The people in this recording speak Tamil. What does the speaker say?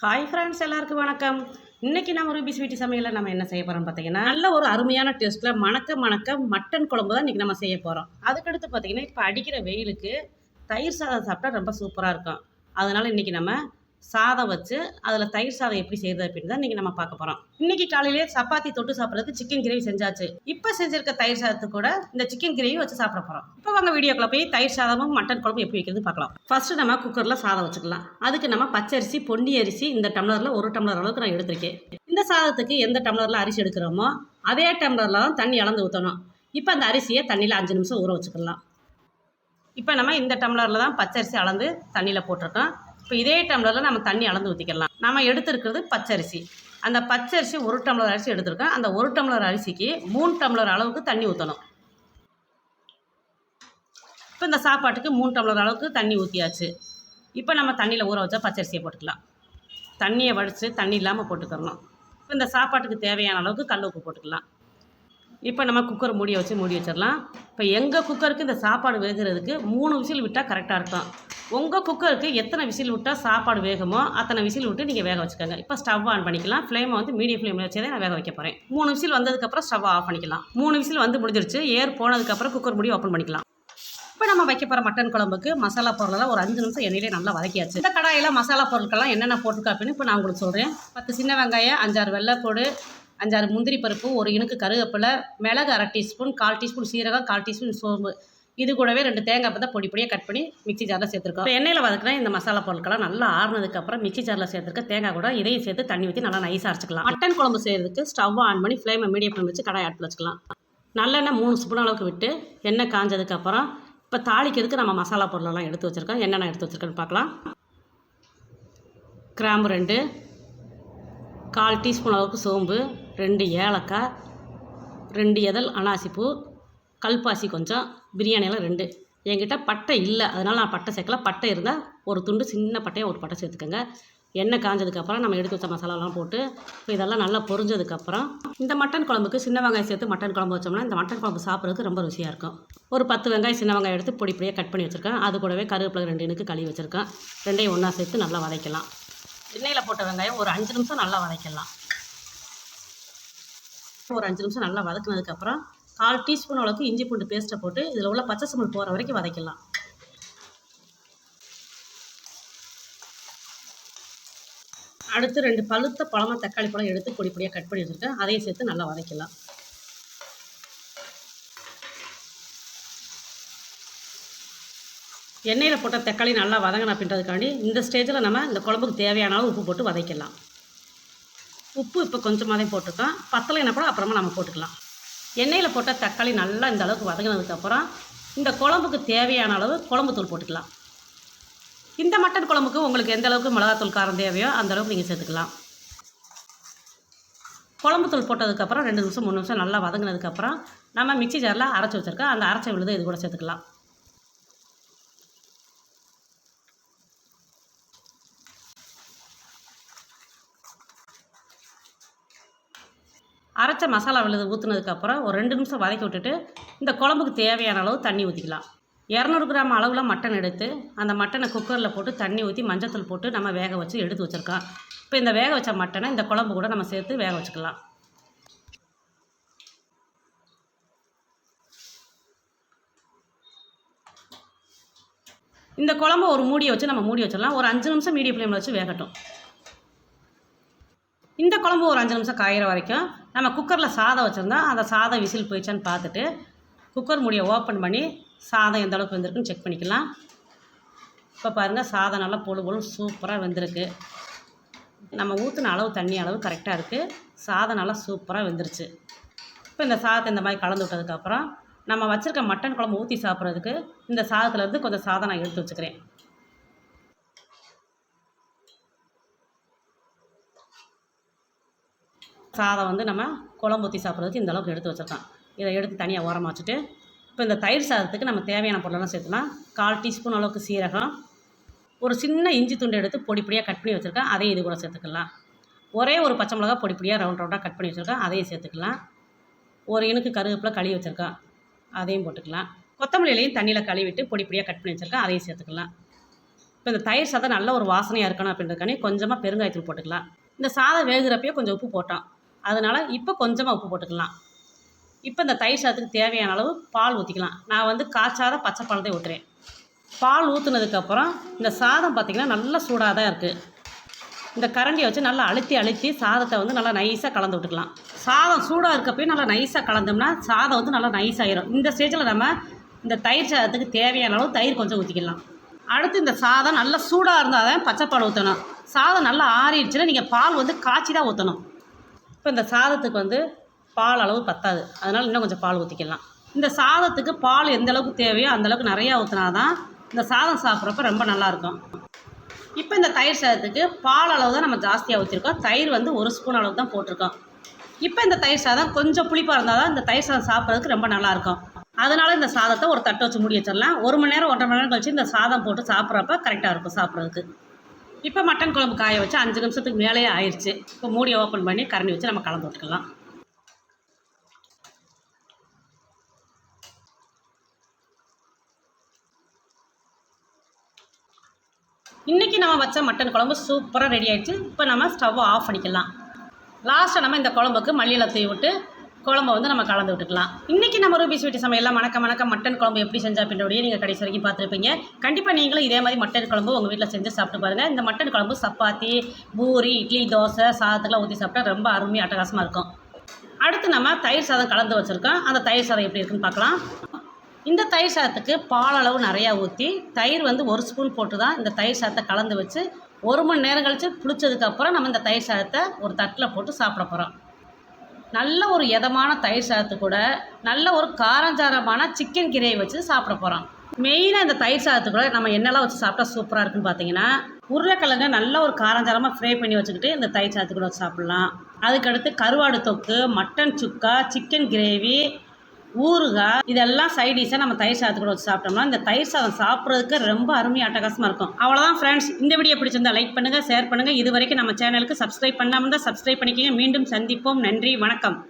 ஹாய் ஃப்ரெண்ட்ஸ், எல்லாருக்கும் வணக்கம். இன்றைக்கி நம்ம ரூபி ஸ்வீட்டி சமையலில் நம்ம என்ன செய்ய போகிறோம்னு பார்த்தீங்கன்னா, நல்ல ஒரு அருமையான டேஸ்ட்டில் மணக்க மட்டன் குழம்பு தான் இன்றைக்கி நம்ம செய்ய போகிறோம். அதுக்கடுத்து பார்த்தீங்கன்னா, இப்போ அடிக்கிற வெயிலுக்கு தயிர் சாதம் சாப்பிட்டா ரொம்ப சூப்பராக இருக்கும். அதனால் இன்றைக்கி நம்ம சாதம் வச்சு அதில் தயிர் சாதம் எப்படி செய்கிறது அப்படின்னு தான் இன்றைக்கி நம்ம பார்க்க போகிறோம். இன்றைக்கி காலையிலே சப்பாத்தி தொட்டு சாப்பிட்றதுக்கு சிக்கன் கிரேவி செஞ்சாச்சு. இப்போ செஞ்சிருக்க தயிர் சாதத்துக்கு கூட இந்த சிக்கன் கிரேவி வச்சு சாப்பிட போகிறோம். இப்போ வாங்க வீடியோக்குள்ள போய் தயிர் சாதமும் மட்டன் குழம்பு எப்படி வைக்கிறது பார்க்கலாம். ஃபர்ஸ்ட்டு நம்ம குக்கரில் சாதம் வச்சுக்கலாம். அதுக்கு நம்ம பச்சரிசி, பொன்னி அரிசி இந்த டம்ளரில் 1 டம்ளர் அளவுக்கு நான் எடுத்திருக்கேன். இந்த சாதத்துக்கு எந்த டம்ளரில் அரிசி எடுக்கிறோமோ அதே டம்ளரில் தான் தண்ணி அளந்து ஊற்றணும். இப்போ அந்த அரிசியை தண்ணியில் 5 நிமிஷம் ஊற வச்சுக்கலாம். இப்போ நம்ம இந்த டம்ளரில் தான் பச்சரிசி அளந்து தண்ணியில் போட்டிருக்கோம். இப்போ இதே டம்ளரில் நம்ம தண்ணி அளந்து ஊற்றிக்கலாம். நம்ம எடுத்துருக்கிறது பச்சரிசி. அந்த பச்சரிசி 1 டம்ளர் அரிசி எடுத்துருக்கோம். அந்த 1 டம்ளர் அரிசிக்கு 3 டம்ளர் அளவுக்கு தண்ணி ஊற்றணும். இப்போ இந்த சாப்பாட்டுக்கு 3 டம்ளர் அளவுக்கு தண்ணி ஊற்றியாச்சு. இப்போ நம்ம தண்ணியில் ஊற வச்சா பச்சரிசியை போட்டுக்கலாம். தண்ணியை வடித்து தண்ணி இல்லாமல் போட்டுக்கிறணும். இப்போ இந்த சாப்பாட்டுக்கு தேவையான அளவுக்கு கல் உப்பு போட்டுக்கலாம். இப்போ நம்ம குக்கர் மூடி வச்சிடலாம். இப்போ எங்கள் குக்கருக்கு இந்த சாப்பாடு வேகிறதுக்கு 3 விசில் விட்டால் கரெக்டாக இருக்கும். உங்கள் குக்கருக்கு எத்தனை விசில் விட்டால் சாப்பாடு வேகுமோ அத்தனை விசில் விட்டு நீங்கள் வேக வச்சுக்கோங்க. இப்போ ஸ்டவ் ஆன் பண்ணிக்கலாம். ஃப்ளேமை வந்து மீடியம் ஃப்ளேமில் வச்சே நான் வேக வைக்க போகிறேன். 3 விசில் வந்ததுக்கப்புறம் ஸ்டவ் ஆஃப் பண்ணிக்கலாம். 3 விசில் வந்து முடிஞ்சிருச்சு. ஏர் போனதுக்கப்புறம் குக்கர் மூடி ஓப்பன் பண்ணிக்கலாம். இப்போ நம்ம வைக்க போகிற மட்டன் குழம்புக்கு மசாலா பொருளெல்லாம் ஒரு 5 நிமிஷம் எண்ணெயிலே நல்லா வதக்கியாச்சு. இந்த கடாயில் மசாலா பொருட்கள்லாம் என்னென்ன போட்டுருக்கா அப்படின்னு இப்போ நான் உங்களுக்கு சொல்கிறேன். 10 சின்ன வெங்காயம், 5-6 வெள்ளைப்பூடு, 5-6 முந்திரி பருப்பு, ஒரு இனுக்கு கருவேப்பிலை, மிளகு 1/2 டீஸ்பூன், 1/4 டீஸ்பூன் சீரகம், 1/4 டீஸ்பூன் சோம்பு, இது கூடவே 2 தேங்காய் பத்தை பொடியாக கட் பண்ணி மிக்ஸி ஜாரில் சேர்த்துருக்கோம். இப்போ எண்ணெயில் வதக்கினா இந்த மசாலா பொருட்கள்லாம் நல்லா ஆறுனதுக்கப்புறம் மிக்ஸி ஜாரில் சேர்த்துருக்க தேங்காய் கூட இதையும் சேர்த்து தண்ணி ஊற்றி நல்லா நைஸாக அரைச்சிக்கலாம். மட்டன் குழம்பு செய்கிறதுக்கு ஸ்டவ் ஆன் பண்ணி ஃப்ளேமை மீடியம் ஃப்ளேம் வச்சு கடாய் அடுப்பில் வச்சுக்கலாம். நல்லெண்ணெய் 3 ஸ்பூன் அளவுக்கு விட்டு எண்ணெய் காஞ்சதுக்கப்புறம் இப்போ தாளிக்கிறதுக்கு நம்ம மசாலா பொருளெல்லாம் எடுத்து வச்சுருக்கோம். என்னென்ன எடுத்து வச்சுருக்கேன்னு பார்க்கலாம். கிராம்பு 2, 1/4 டீஸ்பூன் அளவுக்கு சோம்பு, 2 ஏலக்காய், 2 இதழ் அனாசிப்பூ, கல்பாசி கொஞ்சம், பிரியாணியில் 2. என்கிட்ட பட்டை இல்லை, அதனால் நான் பட்டை சேர்க்கல. பட்டை இருந்தால் ஒரு துண்டு சின்ன பட்டையை ஒரு பட்டை சேர்த்துக்கோங்க. எண்ணெய் காஞ்சதுக்கப்புறம் நம்ம எடுத்து வச்ச மசாலாலாம் போட்டு இப்போ இதெல்லாம் நல்லா பொரிஞ்சதுக்கப்புறம் இந்த மட்டன் குழம்புக்கு சின்ன வெங்காயம் சேர்த்து மட்டன் குழம்பு வச்சோம்னா இந்த மட்டன் குழம்பு சாப்பிட்றதுக்கு ரொம்ப ருசியாக இருக்கும். ஒரு 10 வெங்காயம் சின்ன வெங்காயம் எடுத்து பொடியாக கட் பண்ணி வச்சுருக்கேன். அது கூடவே கருவேப்பிலை 2 இனுக்கு கழுவி வச்சுருக்கேன். 2ஐயும் ஒன்றா சேர்த்து நல்லா வதக்கலாம். எண்ணெயில் போட்ட வெங்காயம் ஒரு 5 நிமிஷம் நல்லா வதக்கலாம். ஒரு 5 நிமிஷம் நல்லா வதக்கினதுக்கப்புறம் 1/4 டீஸ்பூன் அளவுக்கு இஞ்சி பூண்டு பேஸ்ட்டை போட்டு இதில் உள்ள பச்சை ஸ்மெல் போகிற வரைக்கும் வதக்கலாம். அடுத்து 2 பழுத்த பழமாக தக்காளி பழம் எடுத்து பொடியாக கட் பண்ணி வச்சுருக்கேன். அதையும் சேர்த்து நல்லா வதக்கலாம். எண்ணெயில் போட்ட தக்காளி நல்லா வதங்கணும் அப்படின்றதுக்காண்டி இந்த ஸ்டேஜில் நம்ம இந்த குழம்புக்கு தேவையான அளவு உப்பு போட்டு வதக்கலாம். உப்பு இப்போ கொஞ்சமாக தான் போட்டிருக்கோம். பத்தலைன்னா கூட அப்புறமா நம்ம போட்டுக்கலாம். எண்ணெயில் போட்ட தக்காளி நல்லா இந்த அளவுக்கு வதங்கினதுக்கப்புறம் இந்த குழம்புக்கு தேவையான அளவு குழம்பு தூள் போட்டுக்கலாம். இந்த மட்டன் குழம்புக்கு உங்களுக்கு எந்த அளவுக்கு மிளகாத்தூள் காரம் தேவையோ அந்த அளவுக்கு நீங்கள் சேர்த்துக்கலாம். குழம்பு தூள் போட்டதுக்கப்புறம் 2 நிமிஷம் 3 நிமிஷம் நல்லா வதங்கினதுக்கப்புறம் நம்ம மிக்ஸி ஜாரில் அரைச்சி வச்சுருக்கோம். அந்த அரைச்ச விழுதை இது கூட சேர்த்துக்கலாம். அரைச்ச மசாலா விழுது ஊற்றுனதுக்கப்புறம் ஒரு 2 நிமிஷம் வதக்கி விட்டுட்டு இந்த குழம்புக்கு தேவையான அளவு தண்ணி ஊற்றிக்கலாம். 200 கிராம் அளவில் மட்டன் எடுத்து அந்த மட்டனை குக்கரில் போட்டு தண்ணி ஊற்றி மஞ்சத்தூள் போட்டு நம்ம வேக வச்சு எடுத்து வச்சுருக்கோம். இப்போ இந்த வேக வச்ச மட்டனை இந்த குழம்பு கூட நம்ம சேர்த்து வேக வச்சுக்கலாம். இந்த குழம்பு ஒரு மூடியை வச்சு நம்ம மூடி வச்சிடலாம். ஒரு 5 நிமிஷம் மீடியம் ஃப்ளேமில் வச்சு வேகட்டும். இந்த குழம்பு ஒரு 5 நிமிஷம் காயிற வரைக்கும் நம்ம குக்கரில் சாதம் வச்சுருந்தா அந்த சாதம் விசில் போயிடுச்சான்னு பார்த்துட்டு குக்கர் மூடியை ஓப்பன் பண்ணி சாதம் எந்த அளவுக்கு வெந்திருக்குன்னு செக் பண்ணிக்கலாம். இப்போ பாருங்கள், சாதம் நல்லா பொழு சூப்பராக வெந்திருக்கு. நம்ம ஊற்றின அளவு தண்ணி அளவு கரெக்டாக இருக்குது. சாதம் நல்லா சூப்பராக வெந்துருச்சு. இப்போ இந்த சாதத்தை இந்த மாதிரி கலந்து விட்டதுக்கப்புறம் நம்ம வச்சுருக்க மட்டன் குழம்பு ஊற்றி சாப்பிட்றதுக்கு இந்த சாதத்துலேருந்து கொஞ்சம் சாதம் நான் எடுத்து வச்சுக்கிறேன். சாதம் வந்து நம்ம குழம்பு ஊற்றி சாப்பிட்றதுக்கு இந்த அளவுக்கு எடுத்து வச்சுருக்கோம். இதை எடுத்து தனியாக ஓரமாக வச்சுட்டு இப்போ இந்த தயிர் சாதத்துக்கு நம்ம தேவையான பொருளெல்லாம் சேர்த்துலாம். 1/4 டீஸ்பூன் அளவுக்கு சீரகம், ஒரு சின்ன இஞ்சி துண்டு எடுத்து பொடியாக கட் பண்ணி வச்சுருக்கேன். அதையும் இது கூட சேர்த்துக்கலாம். ஒரே ஒரு பச்சை மிளகா பொடியாக ரவுண்டாக கட் பண்ணி வச்சுருக்கேன். அதையும் சேர்த்துக்கலாம். ஒரு இனுக்கு கருவேப்பிலை கழுவி வச்சுருக்கேன். அதையும் போட்டுக்கலாம். கொத்தமல்லி இலையும் தண்ணியில் கழுவிட்டு பொடியாக கட் பண்ணி வச்சுருக்கேன். அதையும் சேர்த்துக்கலாம். இப்போ இந்த தயிர் சாதம் நல்ல ஒரு வாசனையாக இருக்கணும் அப்படின்றதுக்காண்டி கொஞ்சமாக பெருங்காயத்தூள் போட்டுக்கலாம். இந்த சாதம் வேகுறப்பயே கொஞ்சம் உப்பு போட்டோம், அதனால் இப்போ கொஞ்சமாக உப்பு போட்டுக்கலாம். இப்போ இந்த தயிர் சாதத்துக்கு தேவையான அளவு பால் ஊற்றிக்கலாம். நான் வந்து காய்ச்சாத பச்சை பால் தான் ஊற்றுறேன். பால் ஊற்றுனதுக்கப்புறம் இந்த சாதம் பார்த்திங்கன்னா நல்லா சூடாக தான் இருக்குது. இந்த கரண்டியை வச்சு நல்லா அழுத்தி சாதத்தை வந்து நல்லா நைஸாக கலந்து விட்டுக்கலாம். சாதம் சூடாக இருக்கப்போ நல்லா நைஸாக கலந்தோம்னா சாதம் வந்து நல்லா நைஸாகிடும். இந்த ஸ்டேஜில் நம்ம இந்த தயிர் சாதத்துக்கு தேவையான அளவு தயிர் கொஞ்சம் ஊற்றிக்கலாம். அடுத்து இந்த சாதம் நல்லா சூடாக இருந்தால் தான் பச்சைப்பால் ஊற்றணும். சாதம் நல்லா ஆறிடுச்சுன்னா நீங்கள் பால் வந்து காய்ச்சி தான் ஊற்றணும். இப்போ இந்த சாதத்துக்கு வந்து பால் அளவு பத்தாது, அதனால் இன்னும் கொஞ்சம் பால் ஊற்றிக்கலாம். இந்த சாதத்துக்கு பால் எந்த அளவுக்கு தேவையோ அந்தளவுக்கு நிறையா ஊற்றினா தான் இந்த சாதம் சாப்பிட்றப்ப ரொம்ப நல்லாயிருக்கும். இப்போ இந்த தயிர் சாதத்துக்கு பால் அளவு தான் நம்ம ஜாஸ்தியாக ஊற்றிருக்கோம். தயிர் வந்து 1 ஸ்பூன் அளவு தான் போட்டிருக்கோம். இப்போ இந்த தயிர் சாதம் கொஞ்சம் புளிப்பாக இருந்தால் தான் இந்த தயிர் சாதம் சாப்பிட்றதுக்கு ரொம்ப நல்லாயிருக்கும். அதனால் இந்த சாதத்தை ஒரு தட்டை வச்சு மூடி வச்சிடலாம். 1 மணி நேரம் 1.5 மணி நேரம் கழிச்சு இந்த சாதம் போட்டு சாப்பிட்றப்ப கரெக்டாக இருக்கும் சாப்பிட்றதுக்கு. இப்போ மட்டன் குழம்பு காய வச்சு 5 நிமிஷத்துக்கு மேலேயே ஆயிடுச்சு. இப்போ மூடியை ஓப்பன் பண்ணி கரண்டி வச்சு நம்ம கலந்து விட்டுக்கலாம். இன்றைக்கி நம்ம வச்ச மட்டன் குழம்பு சூப்பராக ரெடி ஆகிடுச்சு. இப்போ நம்ம ஸ்டவ்வை ஆஃப் பண்ணிக்கலாம். லாஸ்ட்டாக நம்ம இந்த குழம்புக்கு மல்லியில தூவி விட்டு குழம்பை வந்து நம்ம கலந்து விட்டுக்கலாம். இன்றைக்கி நம்ம ரூபி ஸ்வீட் சமையலாம் மணக்க மட்டன் குழம்பு எப்படி செஞ்சா அப்படின்றபடியே நீங்கள் கடைசி வரைக்கும் பார்த்துருப்பீங்க. கண்டிப்பாக நீங்களும் இதே மாதிரி மட்டன் குழம்பு உங்கள் வீட்டில் செஞ்சு சாப்பிட்டு பாருங்கள். இந்த மட்டன் குழம்பு சப்பாத்தி, பூரி, இட்லி, தோசை, சாதத்துக்குலாம் ஊற்றி சாப்பிட்டா ரொம்ப அருமையாக அட்டகாசமாக இருக்கும். அடுத்து நம்ம தயிர் சாதம் கலந்து வச்சுருக்கோம். அந்த தயிர் சாதம் எப்படி இருக்குன்னு பார்க்கலாம். இந்த தயிர் சாதத்துக்கு பால் அளவு நிறையா ஊற்றி தயிர் வந்து 1 ஸ்பூன் போட்டு தான் இந்த தயிர் சாதத்தை கலந்து வச்சு 1 மணி நேரம் கழித்து புளிச்சதுக்கப்புறம் நம்ம இந்த தயிர் சாதத்தை ஒரு தட்டில் போட்டு சாப்பிட போகிறோம். நல்ல ஒரு இதமான தயிர் சாதத்து கூட நல்ல ஒரு காரஞ்சாரமான சிக்கன் கிரேவி வச்சு சாப்பிட போகிறோம். மெயினாக இந்த தயிர் சாதத்து கூட நம்ம என்னெல்லாம் வச்சு சாப்பிட்டா சூப்பராக இருக்குன்னு பார்த்தீங்கன்னா, உருளைக்கிழங்க நல்ல ஒரு காரஞ்சாரமாக ஃப்ரை பண்ணி வச்சுக்கிட்டு இந்த தயிர் சாதத்து கூட வச்சு சாப்பிட்லாம். அதுக்கடுத்து கருவாடு தொக்கு, மட்டன் சுக்கா, சிக்கன் கிரேவி, ஊறுகாய், இதெல்லாம் சைடிஷாக நம்ம தயிர் சாதத்துக்கூட வச்சு சாப்பிட்டோம்னா இந்த தயிர் சாதம் சாப்பிட்றதுக்கு ரொம்ப அருமையாக அட்டகாசமாக இருக்கும். அவ்வளோதான் ஃப்ரெண்ட்ஸ், இந்த வீடியோ பிடிச்சிருந்தா லைக் பண்ணுங்கள், ஷேர் பண்ணுங்கள். இது வரைக்கும் நம்ம சேனலுக்கு சப்ஸ்கிரைப் பண்ணாமல் தான் சப்ஸ்கிரைப் பண்ணிக்கோங்க. மீண்டும் சந்திப்போம். நன்றி, வணக்கம்.